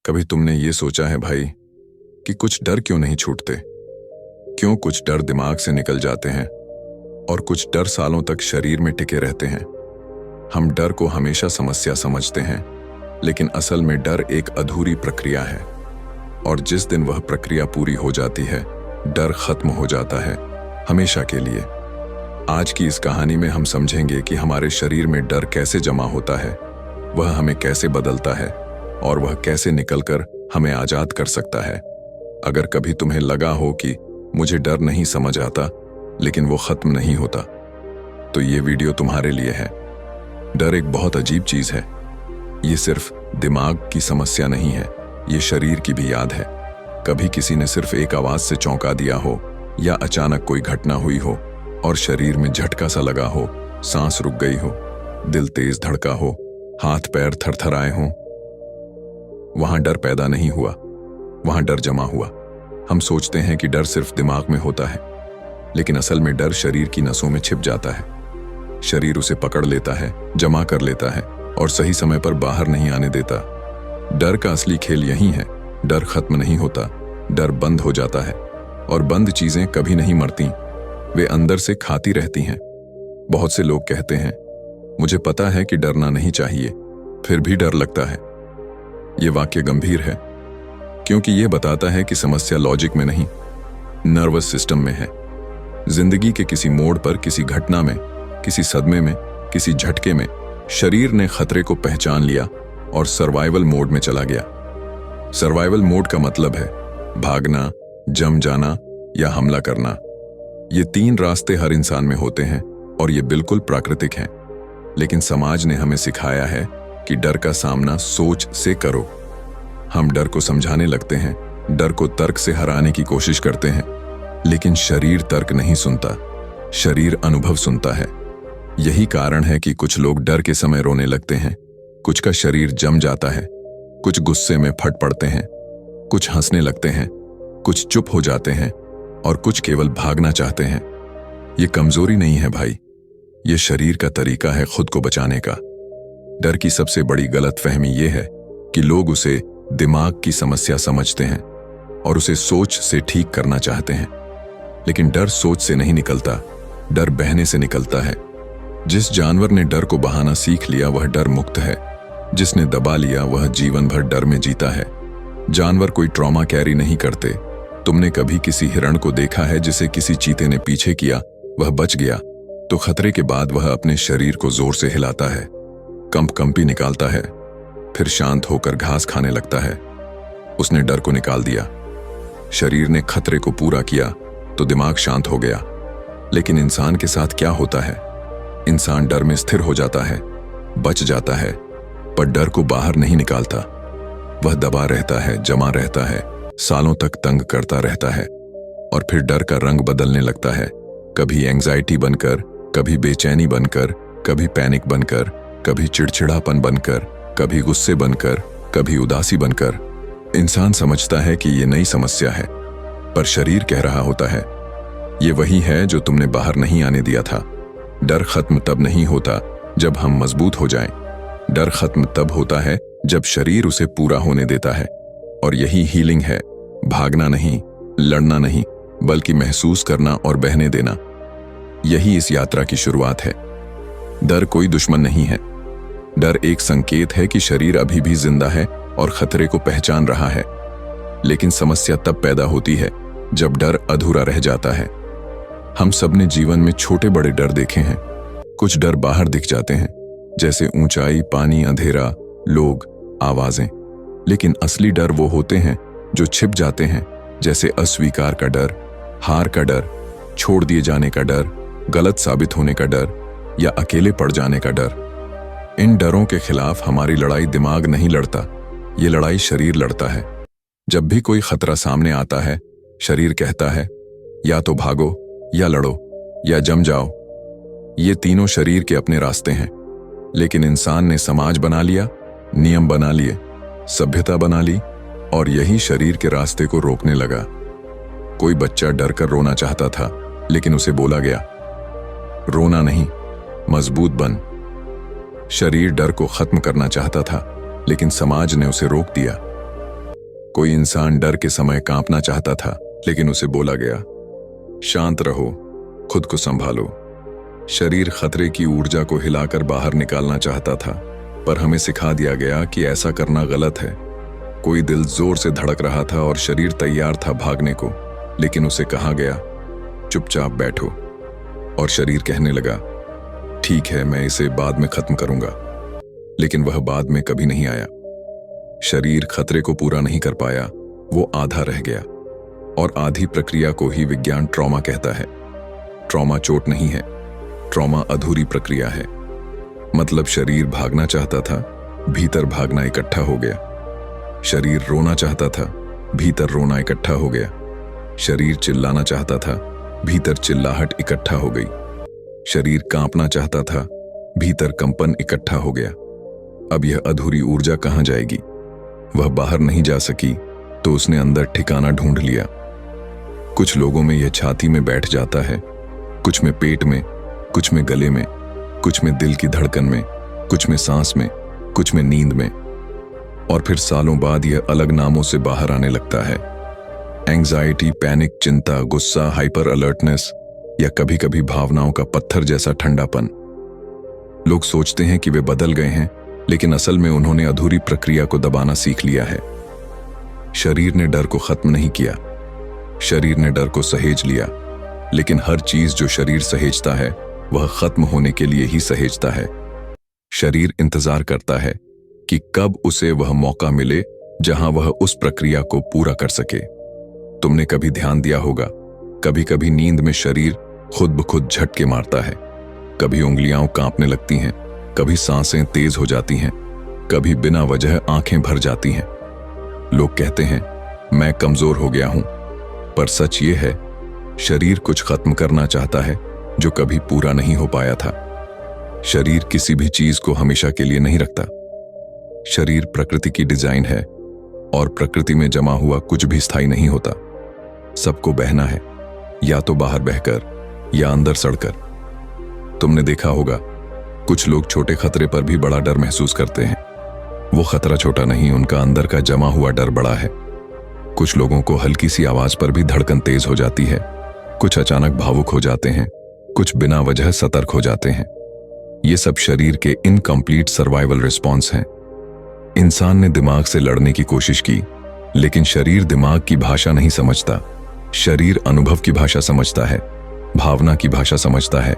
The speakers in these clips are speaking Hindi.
कभी तुमने ये सोचा है भाई कि कुछ डर क्यों नहीं छूटते? क्यों कुछ डर दिमाग से निकल जाते हैं और कुछ डर सालों तक शरीर में टिके रहते हैं? हम डर को हमेशा समस्या समझते हैं, लेकिन असल में डर एक अधूरी प्रक्रिया है और जिस दिन वह प्रक्रिया पूरी हो जाती है, डर खत्म हो जाता है हमेशा के लिए। आज की इस कहानी में हम समझेंगे कि हमारे शरीर में डर कैसे जमा होता है, वह हमें कैसे बदलता है और वह कैसे निकलकर हमें आजाद कर सकता है। अगर कभी तुम्हें लगा हो कि मुझे डर नहीं समझ आता लेकिन वो खत्म नहीं होता, तो ये वीडियो तुम्हारे लिए है। डर एक बहुत अजीब चीज है। ये सिर्फ दिमाग की समस्या नहीं है, ये शरीर की भी याद है। कभी किसी ने सिर्फ एक आवाज से चौंका दिया हो या अचानक कोई घटना हुई हो और शरीर में झटका सा लगा हो, सांस रुक गई हो, दिल तेज धड़का हो, हाथ पैर थरथराए हों। वहां डर पैदा नहीं हुआ, वहां डर जमा हुआ। हम सोचते हैं कि डर सिर्फ दिमाग में होता है, लेकिन असल में डर शरीर की नसों में छिप जाता है। शरीर उसे पकड़ लेता है, जमा कर लेता है और सही समय पर बाहर नहीं आने देता। डर का असली खेल यही है। डर खत्म नहीं होता, डर बंद हो जाता है और बंद चीजें कभी नहीं मरती, वे अंदर से खाती रहती हैं। बहुत से लोग कहते हैं, मुझे पता है कि डरना नहीं चाहिए, फिर भी डर लगता है। ये वाक्य गंभीर है क्योंकि यह बताता है कि समस्या लॉजिक में नहीं, नर्वस सिस्टम में है। जिंदगी के किसी मोड़ पर, किसी घटना में, किसी सदमे में, किसी झटके में शरीर ने खतरे को पहचान लिया और सर्वाइवल मोड में चला गया। सर्वाइवल मोड का मतलब है भागना, जम जाना या हमला करना। ये तीन रास्ते हर इंसान में होते हैं और ये बिल्कुल प्राकृतिक हैं। लेकिन समाज ने हमें सिखाया है कि डर का सामना सोच से करो। हम डर को समझाने लगते हैं, डर को तर्क से हराने की कोशिश करते हैं, लेकिन शरीर तर्क नहीं सुनता, शरीर अनुभव सुनता है। यही कारण है कि कुछ लोग डर के समय रोने लगते हैं, कुछ का शरीर जम जाता है, कुछ गुस्से में फट पड़ते हैं, कुछ हंसने लगते हैं, कुछ चुप हो जाते हैं और कुछ केवल भागना चाहते हैं। ये कमजोरी नहीं है भाई, ये शरीर का तरीका है खुद को बचाने का। डर की सबसे बड़ी गलतफहमी ये है कि लोग उसे दिमाग की समस्या समझते हैं और उसे सोच से ठीक करना चाहते हैं। लेकिन डर सोच से नहीं निकलता, डर बहने से निकलता है। जिस जानवर ने डर को बहाना सीख लिया वह डर मुक्त है, जिसने दबा लिया वह जीवन भर डर में जीता है। जानवर कोई ट्रॉमा कैरी नहीं करते। तुमने कभी किसी हिरण को देखा है जिसे किसी चीते ने पीछे किया, वह बच गया तो खतरे के बाद वह अपने शरीर को जोर से हिलाता है, कंपी निकालता है, फिर शांत होकर घास खाने लगता है। उसने डर को निकाल दिया। शरीर ने खतरे को पूरा किया तो दिमाग शांत हो गया। लेकिन इंसान के साथ क्या होता है? इंसान डर में स्थिर हो जाता है, बच जाता है, पर डर को बाहर नहीं निकालता। वह दबा रहता है, जमा रहता है, सालों तक तंग करता रहता है और फिर डर का रंग बदलने लगता है। कभी एंजाइटी बनकर, कभी बेचैनी बनकर, कभी पैनिक बनकर, कभी चिड़चिड़ापन बनकर, कभी गुस्से बनकर, कभी उदासी बनकर। इंसान समझता है कि ये नई समस्या है, पर शरीर कह रहा होता है ये वही है जो तुमने बाहर नहीं आने दिया था। डर खत्म तब नहीं होता जब हम मजबूत हो जाएं। डर खत्म तब होता है जब शरीर उसे पूरा होने देता है। और यही हीलिंग है, भागना नहीं, लड़ना नहीं, बल्कि महसूस करना और बहने देना। यही इस यात्रा की शुरुआत है। डर कोई दुश्मन नहीं है। डर एक संकेत है कि शरीर अभी भी जिंदा है और खतरे को पहचान रहा है। लेकिन समस्या तब पैदा होती है जब डर अधूरा रह जाता है। हम सबने जीवन में छोटे बड़े डर देखे हैं। कुछ डर बाहर दिख जाते हैं, जैसे ऊंचाई, पानी, अंधेरा, लोग, आवाजें। लेकिन असली डर वो होते हैं जो छिप जाते हैं, जैसे अस्वीकार का डर, हार का डर, छोड़ दिए जाने का डर, गलत साबित होने का डर या अकेले पड़ जाने का डर। इन डरों के खिलाफ हमारी लड़ाई दिमाग नहीं लड़ता, ये लड़ाई शरीर लड़ता है। जब भी कोई खतरा सामने आता है, शरीर कहता है या तो भागो या लड़ो या जम जाओ। ये तीनों शरीर के अपने रास्ते हैं। लेकिन इंसान ने समाज बना लिया, नियम बना लिए, सभ्यता बना ली और यही शरीर के रास्ते को रोकने लगा। कोई बच्चा डर कर रोना चाहता था, लेकिन उसे बोला गया रोना नहीं, मजबूत बन। शरीर डर को खत्म करना चाहता था, लेकिन समाज ने उसे रोक दिया। कोई इंसान डर के समय कांपना चाहता था, लेकिन उसे बोला गया, शांत रहो, खुद को संभालो। शरीर खतरे की ऊर्जा को हिलाकर बाहर निकालना चाहता था, पर हमें सिखा दिया गया कि ऐसा करना गलत है। कोई दिल जोर से धड़क रहा था और शरीर तैयार था भागने को, लेकिन उसे कहा गया, चुपचाप बैठो। और शरीर कहने लगा, ठीक है, मैं इसे बाद में खत्म करूंगा। लेकिन वह बाद में कभी नहीं आया। शरीर खतरे को पूरा नहीं कर पाया, वो आधा रह गया। और आधी प्रक्रिया को ही विज्ञान ट्रॉमा कहता है। ट्रॉमा चोट नहीं है, ट्रॉमा अधूरी प्रक्रिया है। मतलब शरीर भागना चाहता था, भीतर भागना इकट्ठा हो गया। शरीर रोना चाहता था, भीतर रोना इकट्ठा हो गया। शरीर चिल्लाना चाहता था, भीतर चिल्लाहट इकट्ठा हो गई। शरीर कांपना चाहता था, भीतर कंपन इकट्ठा हो गया। अब यह अधूरी ऊर्जा कहां जाएगी? वह बाहर नहीं जा सकी, तो उसने अंदर ठिकाना ढूंढ लिया। कुछ लोगों में यह छाती में बैठ जाता है, कुछ में पेट में, कुछ में गले में, कुछ में दिल की धड़कन में, कुछ में सांस में, कुछ में नींद में। और फिर सालों बाद यह अलग नामों से बाहर आने लगता है। एंग्जाइटी, पैनिक, चिंता, गुस्सा, हाइपर अलर्टनेस, या कभी कभी भावनाओं का पत्थर जैसा ठंडापन। लोग सोचते हैं कि वे बदल गए हैं, लेकिन असल में उन्होंने अधूरी प्रक्रिया को दबाना सीख लिया है। शरीर ने डर को खत्म नहीं किया, शरीर ने डर को सहेज लिया। लेकिन हर चीज जो शरीर सहेजता है, वह खत्म होने के लिए ही सहेजता है। शरीर इंतजार करता है कि कब उसे वह मौका मिले जहां वह उस प्रक्रिया को पूरा कर सके। तुमने कभी ध्यान दिया होगा, कभी कभी नींद में शरीर खुद ब खुद झटके मारता है। कभी उंगलियां कांपने लगती हैं, कभी सांसें तेज हो जाती हैं, कभी बिना वजह आंखें भर जाती हैं। लोग कहते हैं, मैं कमजोर हो गया हूं, पर सच ये है, शरीर कुछ खत्म करना चाहता है जो कभी पूरा नहीं हो पाया था। शरीर किसी भी चीज को हमेशा के लिए नहीं रखता। शरीर प्रकृति की डिजाइन है, और प्रकृति में जमा हुआ कुछ भी स्थायी नहीं होता। सबको बहना है, या तो बाहर बहकर या अंदर सड़कर। तुमने देखा होगा, कुछ लोग छोटे खतरे पर भी बड़ा डर महसूस करते हैं। वो खतरा छोटा नहीं, उनका अंदर का जमा हुआ डर बड़ा है। कुछ लोगों को हल्की सी आवाज पर भी धड़कन तेज हो जाती है। कुछ अचानक भावुक हो जाते हैं, कुछ बिना वजह सतर्क हो जाते हैं। ये सब शरीर के इनकम्प्लीट सर्वाइवल रिस्पॉन्स हैं। इंसान ने दिमाग से लड़ने की कोशिश की, लेकिन शरीर दिमाग की भाषा नहीं समझता। शरीर अनुभव की भाषा समझता है, भावना की भाषा समझता है,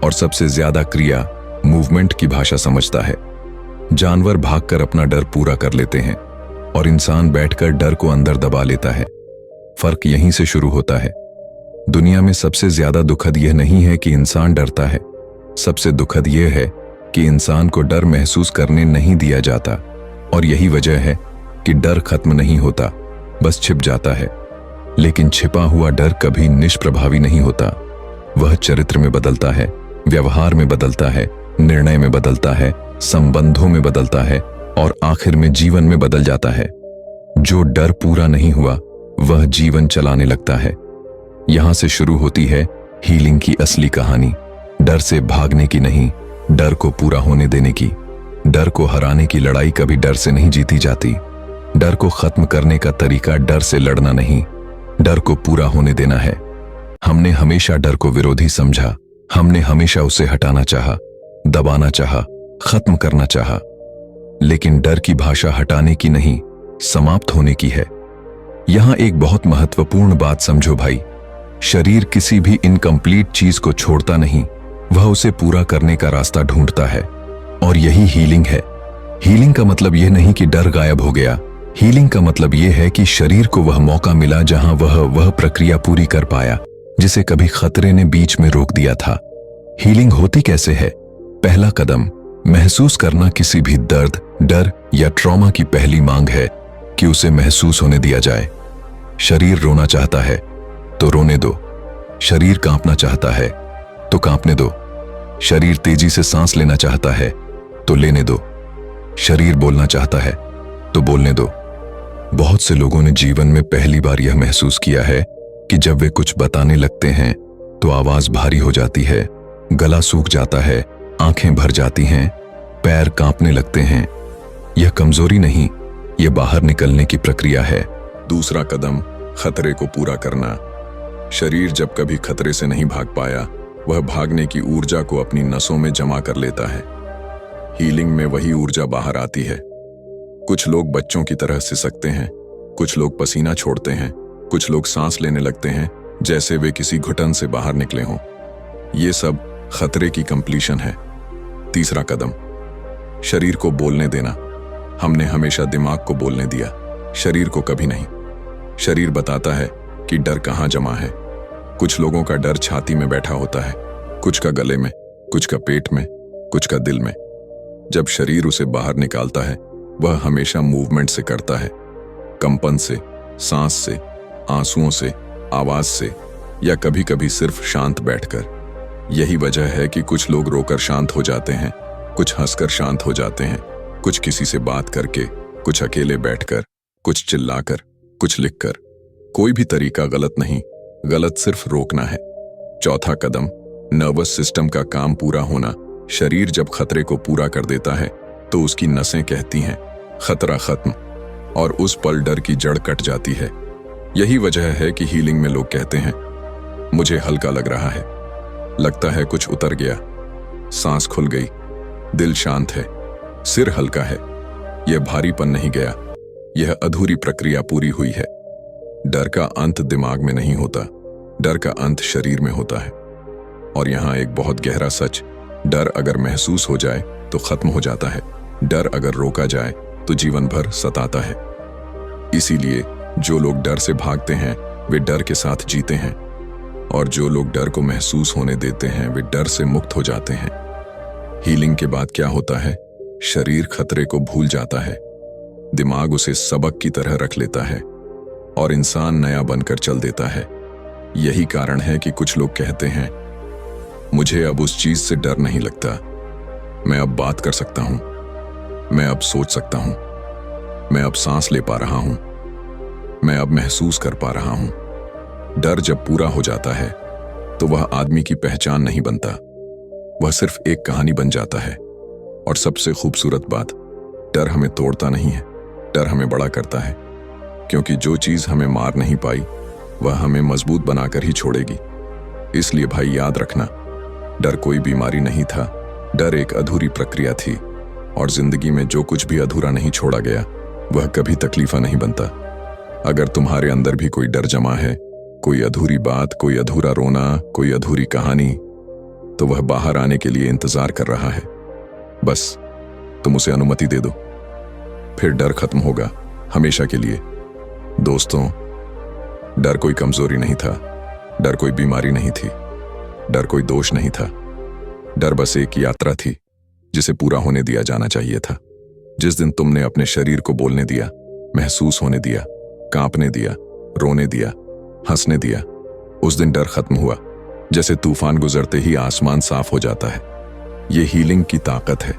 और सबसे ज्यादा क्रिया, मूवमेंट की भाषा समझता है। जानवर भागकर अपना डर पूरा कर लेते हैं, और इंसान बैठकर डर को अंदर दबा लेता है। फर्क यहीं से शुरू होता है। दुनिया में सबसे ज्यादा दुखद यह नहीं है कि इंसान डरता है, सबसे दुखद यह है कि इंसान को डर महसूस करने नहीं दिया जाता। और यही वजह है कि डर खत्म नहीं होता, बस छिप जाता है। लेकिन छिपा हुआ डर कभी निष्प्रभावी नहीं होता। वह चरित्र में बदलता है, व्यवहार में बदलता है, निर्णय में बदलता है, संबंधों में बदलता है, और आखिर में जीवन में बदल जाता है। जो डर पूरा नहीं हुआ, वह जीवन चलाने लगता है। यहां से शुरू होती है हीलिंग की असली कहानी। डर से भागने की नहीं, डर को पूरा होने देने की। डर को हराने की लड़ाई कभी डर से नहीं जीती जाती। डर को खत्म करने का तरीका डर से लड़ना नहीं, डर को पूरा होने देना है। हमने हमेशा डर को विरोधी समझा, हमने हमेशा उसे हटाना चाहा, दबाना चाहा, खत्म करना चाहा। लेकिन डर की भाषा हटाने की नहीं, समाप्त होने की है। यहां एक बहुत महत्वपूर्ण बात समझो भाई, शरीर किसी भी इनकम्प्लीट चीज को छोड़ता नहीं, वह उसे पूरा करने का रास्ता ढूंढता है। और यही हीलिंग है। हीलिंग का मतलब यह नहीं कि डर गायब हो गया। हीलिंग का मतलब यह है कि शरीर को वह मौका मिला जहां वह प्रक्रिया पूरी कर पाया जिसे कभी खतरे ने बीच में रोक दिया था। हीलिंग होती कैसे है? पहला कदम महसूस करना। किसी भी दर्द, डर या ट्रॉमा की पहली मांग है कि उसे महसूस होने दिया जाए। शरीर रोना चाहता है तो रोने दो, शरीर कांपना चाहता है तो कांपने दो, शरीर तेजी से सांस लेना चाहता है तो लेने दो, शरीर बोलना चाहता है तो बोलने दो। बहुत से लोगों ने जीवन में पहली बार यह महसूस किया है कि जब वे कुछ बताने लगते हैं तो आवाज भारी हो जाती है, गला सूख जाता है, आंखें भर जाती हैं, पैर कांपने लगते हैं। यह कमजोरी नहीं, ये बाहर निकलने की प्रक्रिया है। दूसरा कदम, खतरे को पूरा करना। शरीर जब कभी खतरे से नहीं भाग पाया, वह भागने की ऊर्जा को अपनी नसों में जमा कर लेता है। हीलिंग में वही ऊर्जा बाहर आती है। कुछ लोग बच्चों की तरह सिसकते हैं, कुछ लोग पसीना छोड़ते हैं, कुछ लोग सांस लेने लगते हैं जैसे वे किसी घुटन से बाहर निकले हों। ये सब खतरे की कंप्लीशन है। तीसरा कदम, शरीर को बोलने देना। हमने हमेशा दिमाग को बोलने दिया, शरीर को कभी नहीं। शरीर बताता है कि डर कहाँ जमा है। कुछ लोगों का डर छाती में बैठा होता है, कुछ का गले में, कुछ का पेट में, कुछ का दिल में। जब शरीर उसे बाहर निकालता है, वह हमेशा मूवमेंट से करता है, कंपन से, सांस से, आंसुओं से, आवाज से, या कभी कभी सिर्फ शांत बैठकर। यही वजह है कि कुछ लोग रोकर शांत हो जाते हैं, कुछ हंसकर शांत हो जाते हैं, कुछ किसी से बात करके, कुछ अकेले बैठकर, कुछ चिल्लाकर, कुछ लिखकर। कोई भी तरीका गलत नहीं, गलत सिर्फ रोकना है। चौथा कदम, नर्वस सिस्टम का काम पूरा होना। शरीर जब खतरे को पूरा कर देता है तो उसकी नसें कहती हैं खतरा खत्म, और उस पल डर की जड़ कट जाती है। यही वजह है कि हीलिंग में लोग कहते हैं, मुझे हल्का लग रहा है, लगता है कुछ उतर गया, सांस खुल गई, दिल शांत है, सिर हल्का है। यह भारीपन नहीं गया, यह अधूरी प्रक्रिया पूरी हुई है। डर का अंत दिमाग में नहीं होता, डर का अंत शरीर में होता है। और यहां एक बहुत गहरा सच, डर अगर महसूस हो जाए तो खत्म हो जाता है, डर अगर रोका जाए तो जीवन भर सताता है। इसीलिए जो लोग डर से भागते हैं वे डर के साथ जीते हैं, और जो लोग डर को महसूस होने देते हैं वे डर से मुक्त हो जाते हैं। हीलिंग के बाद क्या होता है? शरीर खतरे को भूल जाता है, दिमाग उसे सबक की तरह रख लेता है, और इंसान नया बनकर चल देता है। यही कारण है कि कुछ लोग कहते हैं, मुझे अब उस चीज से डर नहीं लगता, मैं अब बात कर सकता हूं, मैं अब सोच सकता हूं, मैं अब सांस ले पा रहा हूं, मैं अब महसूस कर पा रहा हूं। डर जब पूरा हो जाता है तो वह आदमी की पहचान नहीं बनता, वह सिर्फ एक कहानी बन जाता है। और सबसे खूबसूरत बात, डर हमें तोड़ता नहीं है, डर हमें बड़ा करता है। क्योंकि जो चीज हमें मार नहीं पाई वह हमें मजबूत बनाकर ही छोड़ेगी। इसलिए भाई याद रखना, डर कोई बीमारी नहीं था, डर एक अधूरी प्रक्रिया थी। और जिंदगी में जो कुछ भी अधूरा नहीं छोड़ा गया वह कभी तकलीफा नहीं बनता। अगर तुम्हारे अंदर भी कोई डर जमा है, कोई अधूरी बात, कोई अधूरा रोना, कोई अधूरी कहानी, तो वह बाहर आने के लिए इंतजार कर रहा है। बस तुम उसे अनुमति दे दो, फिर डर खत्म होगा हमेशा के लिए। दोस्तों, डर कोई कमजोरी नहीं था, डर कोई बीमारी नहीं थी, डर कोई दोष नहीं था। डर बस एक यात्रा थी जिसे पूरा होने दिया जाना चाहिए था। जिस दिन तुमने अपने शरीर को बोलने दिया, महसूस होने दिया, कांपने दिया, रोने दिया, हंसने दिया, उस दिन डर खत्म हुआ। जैसे तूफान गुजरते ही आसमान साफ हो जाता है। ये हीलिंग की ताकत है,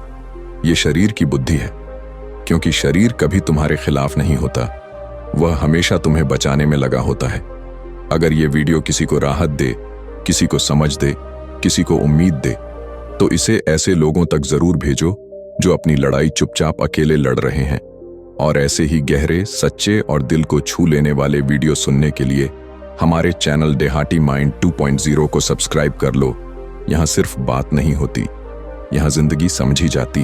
ये शरीर की बुद्धि है। क्योंकि शरीर कभी तुम्हारे खिलाफ नहीं होता, वह हमेशा तुम्हें बचाने में लगा होता है। अगर ये वीडियो किसी को राहत दे, किसी को समझ दे, किसी को उम्मीद दे, तो इसे ऐसे लोगों तक जरूर भेजो जो अपनी लड़ाई चुपचाप अकेले लड़ रहे हैं। और ऐसे ही गहरे, सच्चे और दिल को छू लेने वाले वीडियो सुनने के लिए हमारे चैनल देहाती माइंड 2.0 को सब्सक्राइब कर लो। यहाँ सिर्फ बात नहीं होती, यहाँ जिंदगी समझी जाती